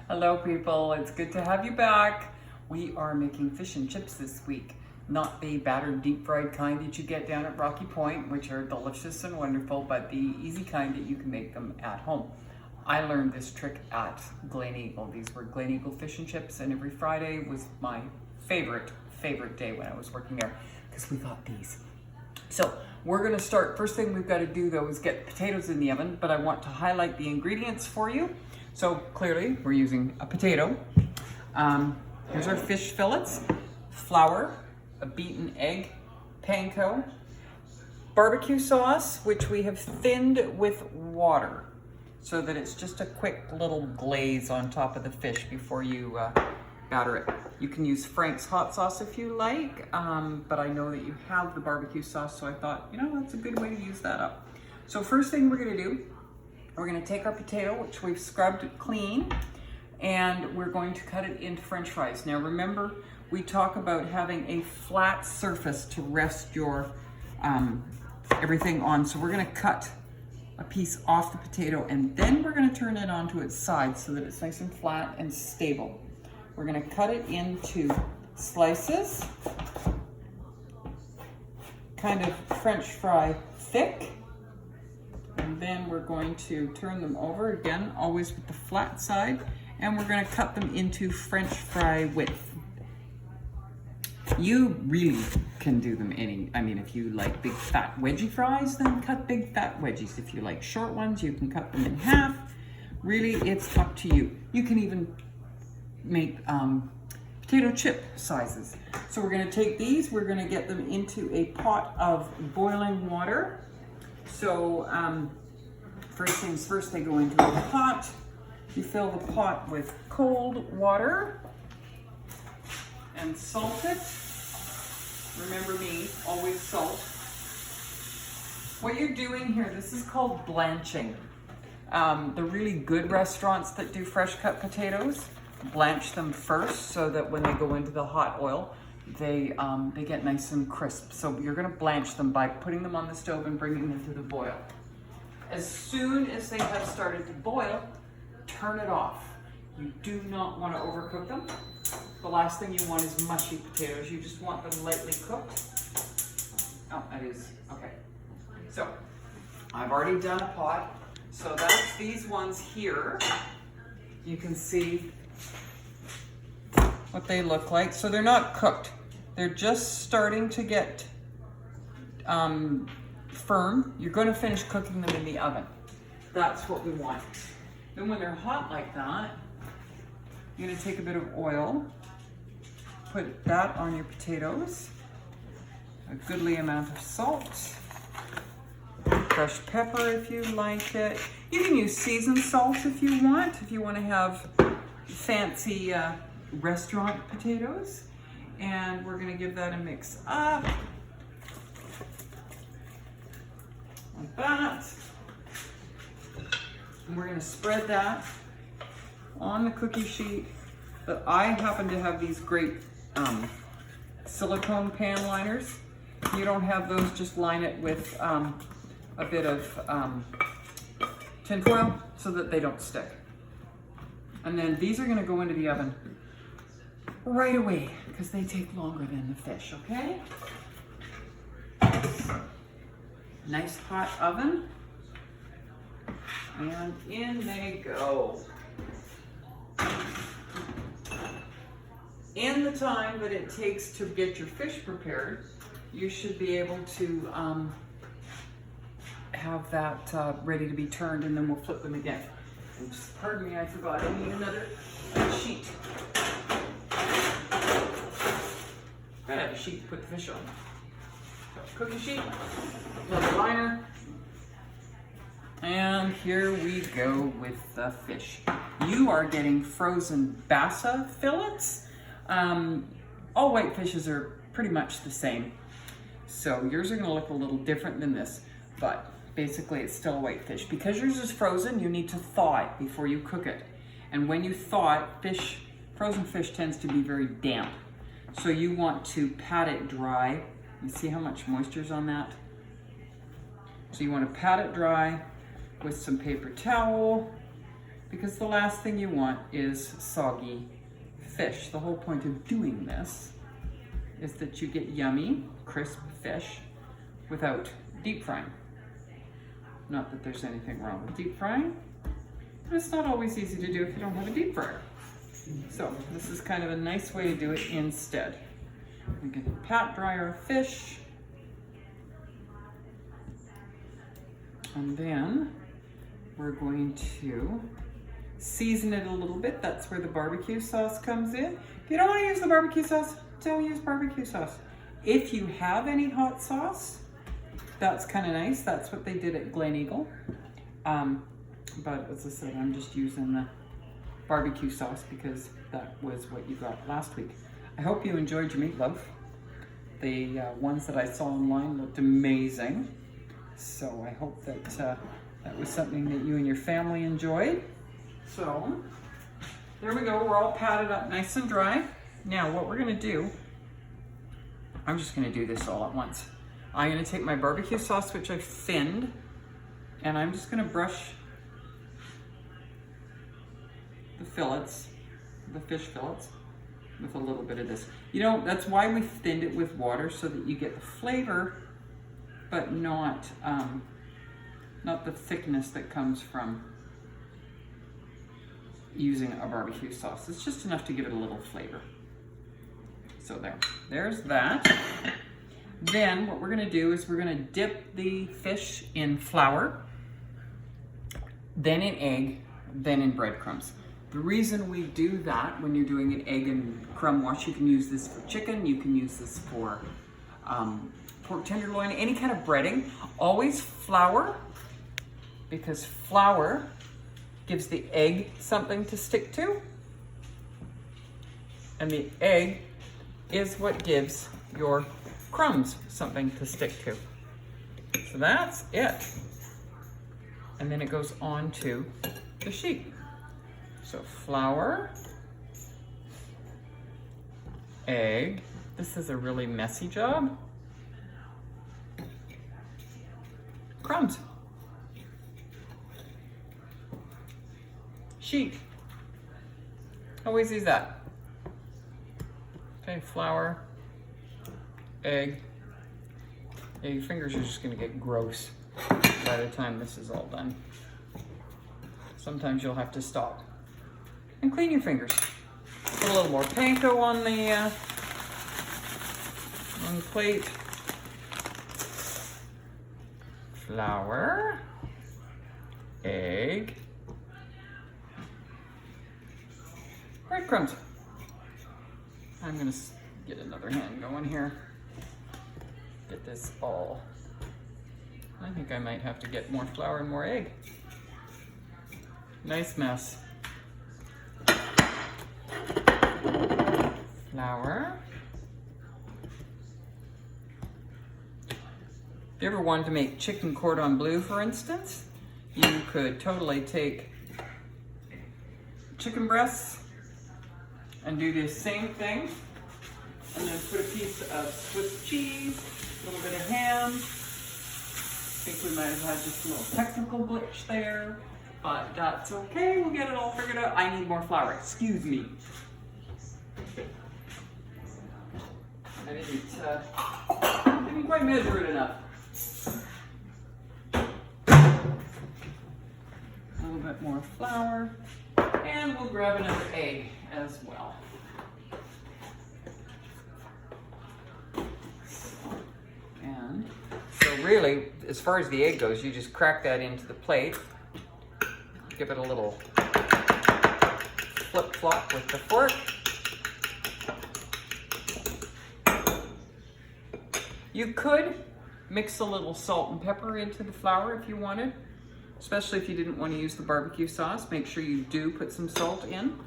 Hello people, it's good to have you back. We are making fish and chips this week. Not the battered deep fried kind that you get down at Rocky Point, which are delicious and wonderful, but the easy kind that you can make them at home. I learned this trick at Gleneagle. These were Gleneagle fish and chips, and every Friday was my favorite day when I was working there because we got these. So we're gonna start, first thing we've gotta do though is get potatoes in the oven, but I want to highlight the ingredients for you. So clearly we're using a potato. Here's our fish fillets, flour, a beaten egg, panko, barbecue sauce, which we have thinned with water so that it's just a quick little glaze on top of the fish before you batter it. You can use Frank's hot sauce if you like, but I know that you have the barbecue sauce, so I thought, you know, that's a good way to use that up. So first thing we're gonna do, we're gonna take our potato, which we've scrubbed clean, and we're going to cut it into French fries. Now remember, we talk about having a flat surface to rest your everything on. So we're gonna cut a piece off the potato, and then we're gonna turn it onto its side so that it's nice and flat and stable. We're gonna cut it into slices, kind of French fry thick. And then we're going to turn them over again, always with the flat side, and we're going to cut them into French fry width. You really can do them if you like big fat wedgie fries, then cut big fat wedgies. If you like short ones, you can cut them in half. Really, it's up to you. You can even make potato chip sizes. So we're going to take these, we're going to get them into a pot of boiling water. So first things first, they go into a pot. You fill the pot with cold water and salt it. Remember me, always salt. What you're doing here, this is called blanching. The really good restaurants that do fresh cut potatoes, blanch them first so that when they go into the hot oil, they get nice and crisp. So you're gonna blanch them by putting them on the stove and bringing them to the boil. As soon as they have started to boil, turn it off. You do not want to overcook them. The last thing you want is mushy potatoes. You just want them lightly cooked. Oh, that is, okay. So, I've already done a pot. So that's these ones here. You can see what they look like. So they're not cooked. They're just starting to get firm. You're going to finish cooking them in the oven. That's what we want. Then when they're hot like that, you're going to take a bit of oil, put that on your potatoes, a goodly amount of salt, crushed pepper if you like it. You can use seasoned salt if you want to have fancy restaurant potatoes. And we're gonna give that a mix up, like that. And we're gonna spread that on the cookie sheet. But I happen to have these great silicone pan liners. If you don't have those, just line it with a bit of tin foil so that they don't stick. And then these are gonna go into the oven right away because they take longer than the fish, okay? Nice hot oven. And in they go. In the time that it takes to get your fish prepared, you should be able to have that ready to be turned, and then we'll flip them again. Oops, pardon me, I forgot. I need another sheet. Gotta have a sheet to put the fish on. So, cookie sheet, another liner. And here we go with the fish. You are getting frozen bassa fillets. All white fishes are pretty much the same. So yours are gonna look a little different than this, but basically it's still a white fish. Because yours is frozen, you need to thaw it before you cook it. And when you thaw it, frozen fish tends to be very damp. So you want to pat it dry. You see how much moisture is on that? So you want to pat it dry with some paper towel, because the last thing you want is soggy fish. The whole point of doing this is that you get yummy, crisp fish without deep frying. Not that there's anything wrong with deep frying, but it's not always easy to do if you don't have a deep fryer. So this is kind of a nice way to do it instead. We can pat dry our fish, and then we're going to season it a little bit. That's where the barbecue sauce comes in. If you don't want to use the barbecue sauce, don't use barbecue sauce. If you have any hot sauce, that's kind of nice. That's what they did at Glen Eagle. But as I said, I'm just using the barbecue sauce because that was what you got last week. I hope you enjoyed your meatloaf. The ones that I saw online looked amazing. So I hope that that was something that you and your family enjoyed. So there we go. We're all patted up nice and dry. Now what we're gonna do, I'm just gonna do this all at once. I'm gonna take my barbecue sauce, which I've thinned, and I'm just gonna brush the fillets, the fish fillets, with a little bit of this. You know, that's why we thinned it with water, so that you get the flavor, but not the thickness that comes from using a barbecue sauce. It's just enough to give it a little flavor. So there's that. Then what we're gonna do is we're gonna dip the fish in flour, then in egg, then in breadcrumbs. The reason we do that when you're doing an egg and crumb wash, you can use this for chicken, you can use this for pork tenderloin, any kind of breading. Always flour, because flour gives the egg something to stick to, and the egg is what gives your crumbs something to stick to. So that's it. And then it goes on to the sheet. So flour, egg. This is a really messy job. Crumbs. Sheet. Always use that. Okay, flour, egg. Yeah, your fingers are just gonna get gross by the time this is all done. Sometimes you'll have to stop and clean your fingers. Put a little more panko on the plate. Flour, egg, breadcrumbs. I'm gonna get another hand going here. Get this all. I think I might have to get more flour and more egg. Nice mess. Flour. If you ever wanted to make chicken cordon bleu, for instance, you could totally take chicken breasts and do the same thing, and then put a piece of Swiss cheese, a little bit of ham. I think we might have had just a little technical glitch there, but that's okay. We'll get it all figured out. I need more flour. Excuse me. I didn't quite measure it enough. A little bit more flour, and we'll grab another egg as well. And so really, as far as the egg goes, you just crack that into the plate, give it a little flip-flop with the fork. You could mix a little salt and pepper into the flour if you wanted, especially if you didn't want to use the barbecue sauce. Make sure you do put some salt in.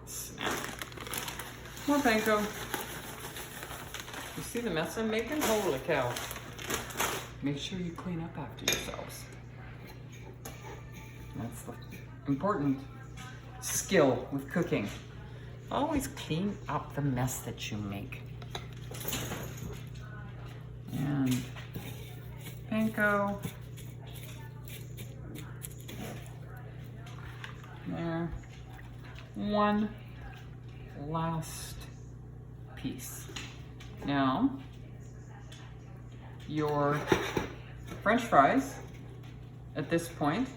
Snap. More panko. You see the mess I'm making? Holy cow. Make sure you clean up after yourselves. That's the important skill with cooking. Always clean up the mess that you make. And panko. There. One last piece. Now, your French fries at this point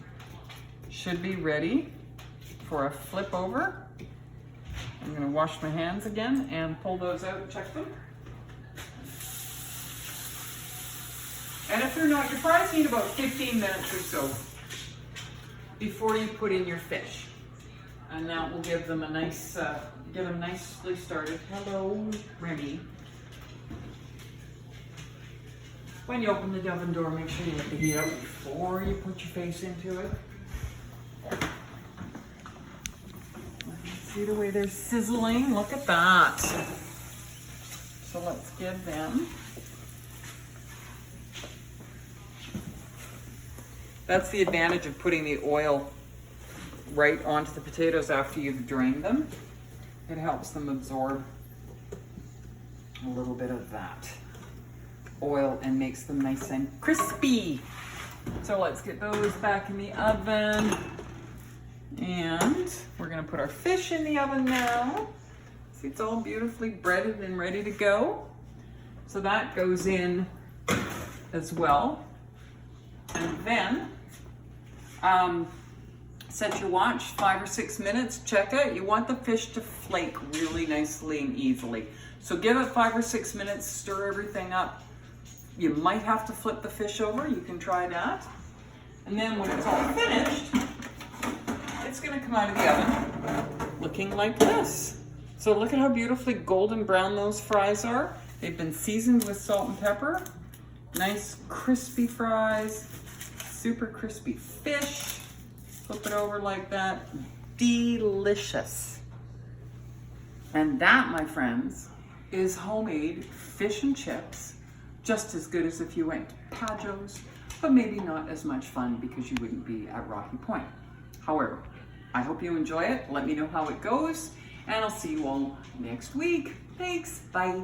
should be ready for a flip over. I'm gonna wash my hands again and pull those out and check them. And if they're not, your fries need about 15 minutes or so before you put in your fish. And that will give them a nice, get them nicely started. Hello, Remy. When you open the oven door, make sure you let the heat out before you put your face into it. See the way they're sizzling? Look at that. So let's give them. That's the advantage of putting the oil right onto the potatoes after you've drained them. It helps them absorb a little bit of that oil and makes them nice and crispy. So let's get those back in the oven. And we're gonna put our fish in the oven now. See, it's all beautifully breaded and ready to go. So that goes in as well. And then, set your watch 5 or 6 minutes, check it. You want the fish to flake really nicely and easily. So give it 5 or 6 minutes, stir everything up. You might have to flip the fish over, you can try that. And then when it's all finished, it's gonna come out of the oven looking like this. So look at how beautifully golden brown those fries are. They've been seasoned with salt and pepper. Nice crispy fries, super crispy fish. Flip it over like that. Delicious. And that, my friends, is homemade fish and chips. Just as good as if you went to Pajo's, but maybe not as much fun because you wouldn't be at Rocky Point. However, I hope you enjoy it. Let me know how it goes, and I'll see you all next week. Thanks, bye.